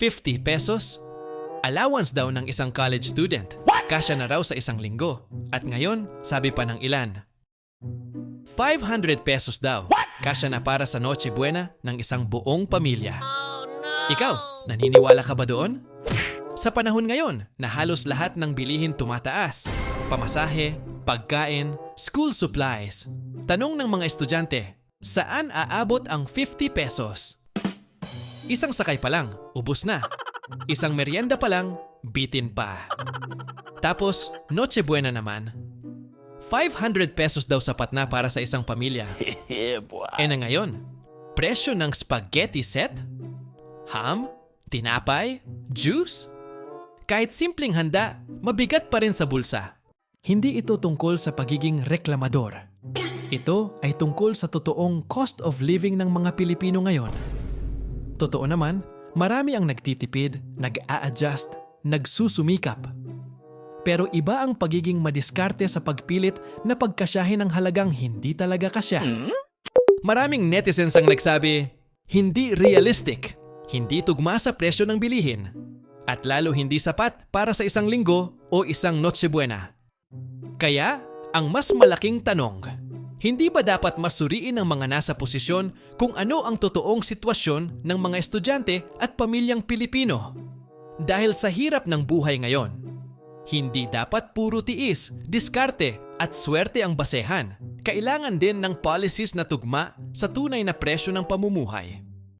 50 pesos? Allowance daw ng isang college student. Kasya na raw sa isang linggo. At ngayon, sabi pa ng ilan, 500 pesos daw. Kasya na para sa Noche Buena ng isang buong pamilya. Ikaw, naniniwala ka ba doon? Sa panahon ngayon na halos lahat ng bilihin tumataas, pamasahe, pagkain, school supplies, tanong ng mga estudyante, saan aabot ang 50 pesos? Isang sakay pa lang, ubos na. Isang merienda pa lang, bitin pa. Tapos, Noche Buena naman, 500 pesos daw sapat na para sa isang pamilya. E na ngayon, presyo ng spaghetti set, ham, tinapay, juice? Kahit simpleng handa, mabigat pa rin sa bulsa. Hindi ito tungkol sa pagiging reklamador. Ito ay tungkol sa totoong cost of living ng mga Pilipino ngayon. Totoo naman, marami ang nagtitipid, nag-a-adjust, nagsusumikap. Pero iba ang pagiging madiskarte sa pagpilit na pagkasyahin ang halagang hindi talaga kasya. Maraming netizens ang nagsabi, hindi realistic, hindi tugma sa presyo ng bilihin, at lalo hindi sapat para sa isang linggo o isang Noche Buena. Kaya, ang mas malaking tanong, hindi ba dapat masuriin ng mga nasa posisyon kung ano ang totoong sitwasyon ng mga estudyante at pamilyang Pilipino? Dahil sa hirap ng buhay ngayon, hindi dapat puro tiis, diskarte at swerte ang basehan. Kailangan din ng policies na tugma sa tunay na presyo ng pamumuhay.